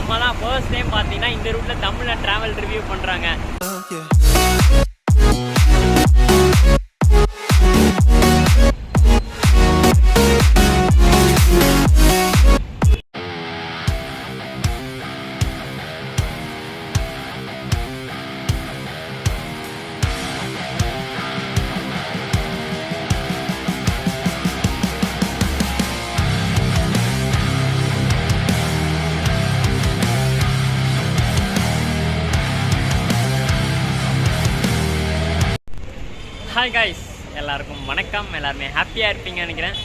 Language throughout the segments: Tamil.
நம்ம தான் ஃபர்ஸ்ட் டைம் பார்த்தீங்கன்னா இந்த ரூட்டில் தமிழில் ட்ராவல் ரிவ்யூ பண்ணுறாங்க. ஹாய் கைஸ், எல்லாருக்கும் வணக்கம். எல்லாருமே ஹாப்பியாக இருப்பீங்கன்னு நினைக்கிறேன்.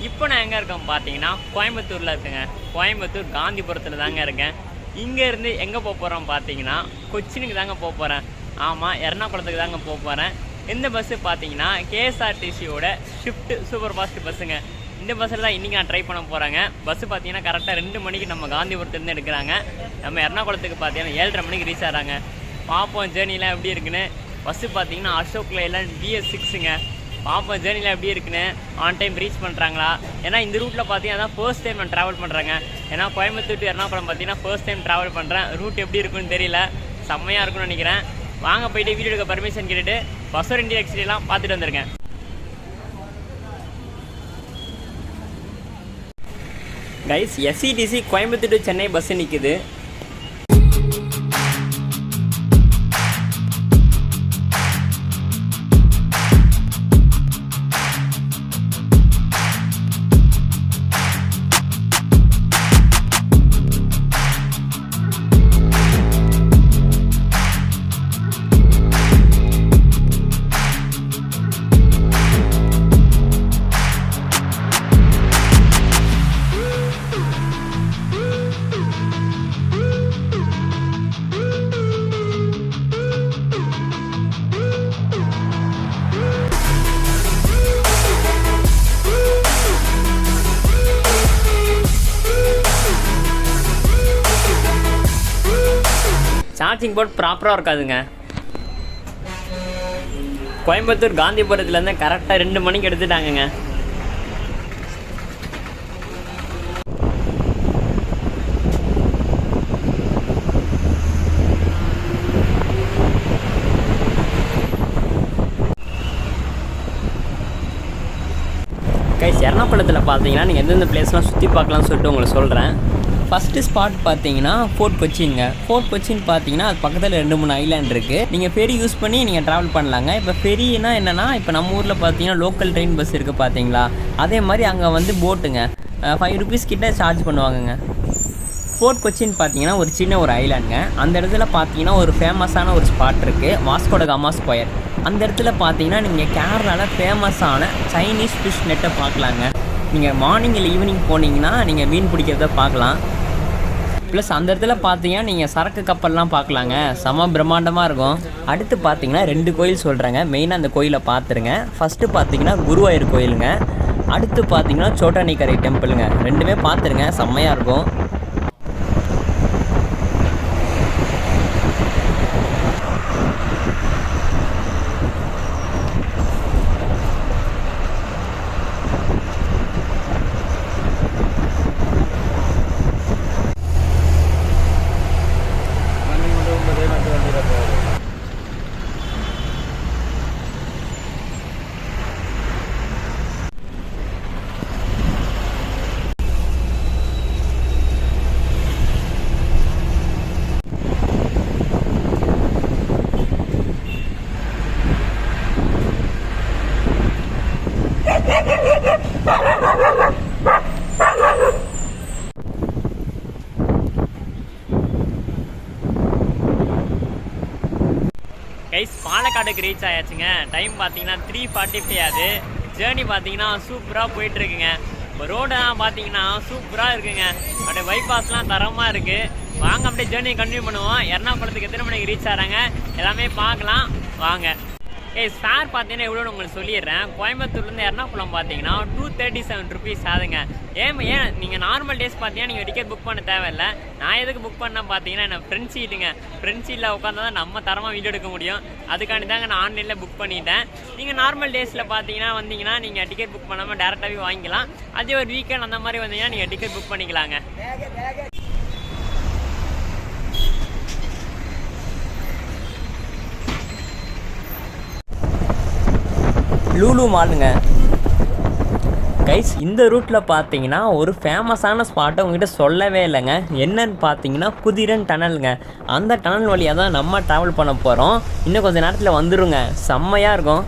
இப்போ நான் எங்கே இருக்கேன் பார்த்தீங்கன்னா கோயம்புத்தூரில் இருக்குங்க. கோயம்புத்தூர் காந்திபுரத்தில் தாங்க இருக்கேன். இங்கேருந்து எங்கே போக போகிறோம் பார்த்தீங்கன்னா கொச்சினுக்கு தாங்க போக போகிறேன். ஆமாம், எர்ணாகுளத்துக்கு தாங்க போக போகிறேன். இந்த பஸ்ஸு பார்த்தீங்கன்னா கேஎஸ்ஆர்டிசியோட ஷிஃப்ட் சூப்பர் ஃபாஸ்ட் பஸ்ஸுங்க. இந்த பஸ்ஸில் தான் இன்றைக்கி நான் ட்ரை பண்ண போகிறேங்க. பஸ்ஸு பார்த்தீங்கன்னா கரெக்டாக 2 மணிக்கு நம்ம காந்திபுரத்துலேருந்து எடுக்கிறாங்க. நம்ம எர்ணாகுளத்துக்கு பார்த்தீங்கன்னா 7:30 மணிக்கு ரீச் ஆகிறாங்க. பார்ப்போம் ஜேர்னிலாம் எப்படி இருக்குன்னு. பஸ்ஸு பார்த்தீங்கன்னா அசோக் லேலண்ட் BS6ங்க. பார்ப்போம் ஜேர்னியில் எப்படி இருக்குன்னு, ஆன் டைம் ரீச் பண்ணுறாங்களா. ஏன்னா இந்த ரூட்டில் பார்த்தீங்கன்னா தான் ஃபர்ஸ்ட் டைம் நான் ட்ராவல் பண்ணுறேங்க. ஏன்னா கோயம்புத்தூர் டு எர்ணாகுளம் பார்த்தீங்கன்னா ஃபர்ஸ்ட் டைம் ட்ராவல் பண்ணுறேன். ரூட் எப்படி இருக்குன்னு தெரியல, செம்மையாக இருக்குன்னு நினைக்கிறேன். வாங்க போய்ட்டு வீடியோ எடுக்க பர்மிஷன் கேட்டுட்டு பஸ்ஸோட இண்டியா எக்ஸ்ட்ரீலாம் பார்த்துட்டு வந்துருங்க. Guys, SETC Coimbatore to Chennai bus நிற்குது. சார்ஜிங் போர்ட் ப்ராப்பராக இருக்காதுங்க. கோயம்புத்தூர் காந்திபுரத்துலேருந்து கரெக்டாக 2 மணிக்கு எடுத்துட்டாங்கங்க. கைஸ், எர்ணாகுளத்தில் பார்த்தீங்கன்னா நீங்கள் எந்தெந்த பிளேஸ்லாம் சுற்றி பார்க்கலாம்னு சொல்லிட்டு உங்களுக்கு சொல்கிறேன். ஃபஸ்ட்டு ஸ்பாட் பார்த்தீங்கன்னா ஃபோர்ட் கொச்சின்ங்க. ஃபோர்ட் கொச்சின் பார்த்தீங்கன்னா அது பக்கத்தில் 2-3 ஐலாண்ட் இருக்குது. நீங்கள் ஃபெரி யூஸ் பண்ணி நீங்கள் ட்ராவல் பண்ணலாங்க. இப்போ ஃபெரினா என்னென்னா, இப்போ நம்ம ஊரில் பார்த்தீங்கன்னா லோக்கல் ட்ரெயின் பஸ் இருக்குது பார்த்தீங்களா, அதே மாதிரி அங்கே வந்து போட்டுங்க 5 rupees கிட்ட சார்ஜ் பண்ணுவாங்கங்க. ஃபோர்ட் கொச்சின் பார்த்தீங்கன்னா ஒரு சின்ன ஒரு ஐலாண்டுங்க. அந்த இடத்துல பார்த்தீங்கன்னா ஒரு ஃபேமஸான ஒரு ஸ்பாட் இருக்குது, வாஸ்கோ ட காமா ஸ்கொயர். அந்த இடத்துல பார்த்தீங்கன்னா நீங்கள் கேரளாவில் ஃபேமஸான சைனீஸ் ஃபிஷ் நெட்டை பார்க்கலாங்க. நீங்கள் மார்னிங் இல்லை ஈவினிங் போனீங்கன்னா நீங்கள் மீன் பிடிக்கிறத பார்க்கலாம். ப்ளஸ் அந்த இடத்துல பார்த்தீங்கன்னா நீங்கள் சரக்கு கப்பல்லாம் பார்க்கலாங்க. செம பிரம்மாண்டமாக இருக்கும். அடுத்து பார்த்தீங்கன்னா 2 கோயில் சொல்கிறேங்க. மெயினாக அந்த கோயிலை பார்த்துருங்க. ஃபஸ்ட்டு பார்த்தீங்கன்னா குருவாயூர் கோயிலுங்க. அடுத்து பார்த்தீங்கன்னா சோட்டானிக்கரை டெம்பிளுங்க. 2மே பார்த்துருங்க, செம்மையாக இருக்கும். கைஸ், பாலக்காடுக்கு ரீச் ஆயாச்சுங்க. டைம் பார்த்தீங்கன்னா 3:45 ஆகுது. ஜேர்னி பார்த்தீங்கன்னா சூப்பராக போயிட்டுருக்குங்க. இப்போ ரோடெல்லாம் பார்த்தீங்கன்னா சூப்பராக இருக்குங்க. அப்படியே பைபாஸ்லாம் தரமாக இருக்குது. வாங்க அப்படியே ஜேர்னியை கண்டினியூ பண்ணுவோம். எர்ணாகுளத்துக்கு எத்தனை மணிக்கு ரீச் ஆகிறாங்க எல்லாமே பார்க்கலாம் வாங்க. ஃபேர் பார்த்தீங்கன்னா எவ்வளோன்னு உங்களுக்கு சொல்லிடுறேன். கோயம்புத்தூர்லேருந்து எர்ணாகுளம் பார்த்தீங்கன்னா 237 rupees ஆகுதுங்க. ஏன் நீங்கள் நார்மல் டேஸ் பார்த்தீங்கன்னா நீங்கள் டிக்கெட் புக் பண்ண தேவையில்லை. நான் எதுக்கு புக் பண்ணால் பார்த்தீங்கன்னா என்ன ஃப்ரெண்ட் சீட்டுங்க. ஃப்ரெண்ட் சீட்டில் உட்காந்தா தான் நம்ம தரமாக வீடியோ எடுக்க முடியும். அதுக்காண்டி தாங்க நான் ஆன்லைனில் புக் பண்ணிட்டேன். நீங்கள் நார்மல் டேஸில் பார்த்தீங்கன்னா வந்தீங்கன்னா நீங்கள் டிக்கெட் புக் பண்ணாமல் டேரெக்டாகவே வாங்கிக்கலாம். அதே ஒரு வீக்கெண்ட் அந்த மாதிரி வந்தீங்கன்னா நீங்கள் டிக்கெட் புக் பண்ணிக்கலாங்க. லூலு மாலுங்க. கைஸ் இந்த ரூட்டில் பார்த்தீங்கன்னா ஒரு ஃபேமஸான ஸ்பாட்டை உங்ககிட்ட சொல்லவே இல்லைங்க. என்னன்னு பார்த்தீங்கன்னா குதிரன் டனலுங்க. அந்த டனல் வழியாக தான் நம்ம ட்ராவல் பண்ண போகிறோம். இன்னும் கொஞ்சம் நேரத்தில் வந்துடுங்க. செம்மையாக இருக்கும்.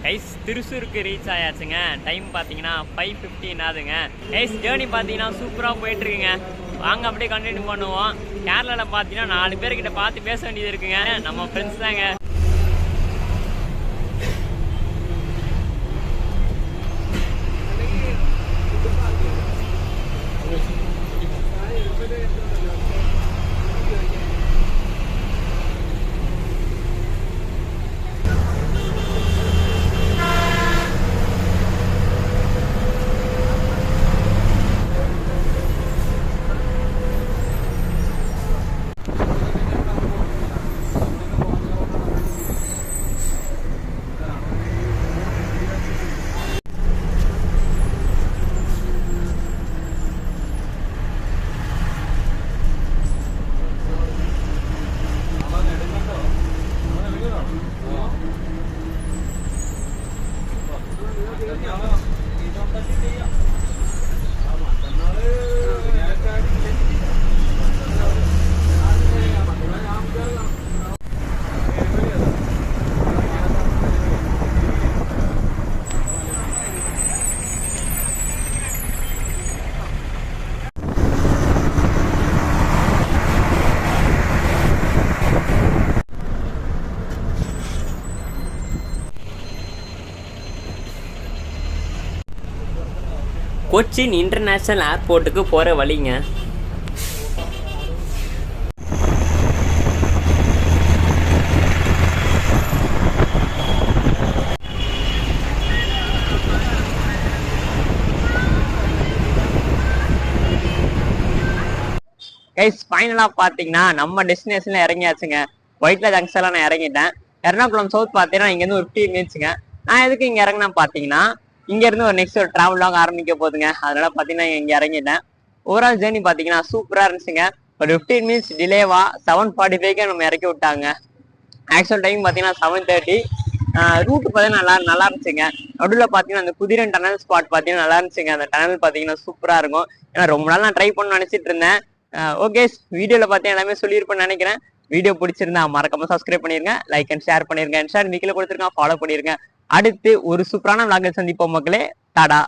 கைஸ் திருசூருக்கு ரீச் ஆயாச்சுங்க. டைம் பார்த்தீங்கன்னா 5:15 ஆகுதுங்க. கைஸ் ஜேர்னி பார்த்தீங்கன்னா சூப்பராக போயிட்டுருக்குங்க. வாங்க அப்படியே கண்டினியூ பண்ணுவோம். கேரளாவில் பார்த்தீங்கன்னா 4 பேர்கிட்ட பார்த்து பேச வேண்டியது இருக்குங்க. நம்ம ஃப்ரெண்ட்ஸ் தாங்க. கொச்சின் இன்டர்நேஷ்னல் ஏர்போர்ட்டுக்கு போகிற வழிங்க. கைஸ் ஃபைனலாக பார்த்தீங்கன்னா நம்ம டெஸ்டினேஷனில் இறங்கியாச்சுங்க. ஒயிட்ல ஜங்ஷன்லாம் நான் இறங்கிட்டேன். எர்ணாகுளம் சவுத் பார்த்தீங்கன்னா இங்கேருந்து ஒரு 15 மினிட்ஸுங்க. நான் எதுக்கு இங்கே இறங்கினா பார்த்தீங்கன்னா இங்கேருந்து ஒரு நெக்ஸ்ட் ஒரு ட்ராவல் லாங் ஆரம்பிக்க போகுதுங்க. அதனால பார்த்தீங்கன்னா இங்கே இறங்கிட்டேன். ஓவரால் ஜேர்னி பார்த்தீங்கன்னா சூப்பராக இருந்துச்சுங்க. ஒரு 15 மினிட்ஸ் டிலேவா 7:45 நம்ம இறக்கி விட்டாங்க. ஆக்சுவல் டைம் பார்த்தீங்கன்னா 7:30. ரூட் பார்த்தீங்கன்னா நல்லா இருந்துச்சுங்க. நடுவில் பார்த்தீங்கன்னா அந்த குதிரன் டனல் ஸ்பாட் பார்த்தீங்கன்னா நல்லா இருந்துச்சுங்க. அந்த டனல் பார்த்தீங்கன்னா சூப்பராக இருக்கும். ஏன்னா ரொம்ப நாள் நான் ட்ரை பண்ண நினச்சிட்டு இருந்தேன். ஓகே, வீடியோவில் பார்த்தீங்கன்னா எல்லாமே சொல்லியிருப்பேன்னு நினைக்கிறேன். வீடியோ பிடிச்சிருந்தா மறக்காம சப்ஸ்கிரைப் பண்ணிருங்க, லைக் அண்ட் ஷேர் பண்ணிருங்க. ஷேர் வீக்கில் கொடுத்துருங்க, ஃபாலோ பண்ணிருங்க. அடுத்து ஒரு சூப்பரான விளாகை சந்திப்போம் மக்களே. டாடா.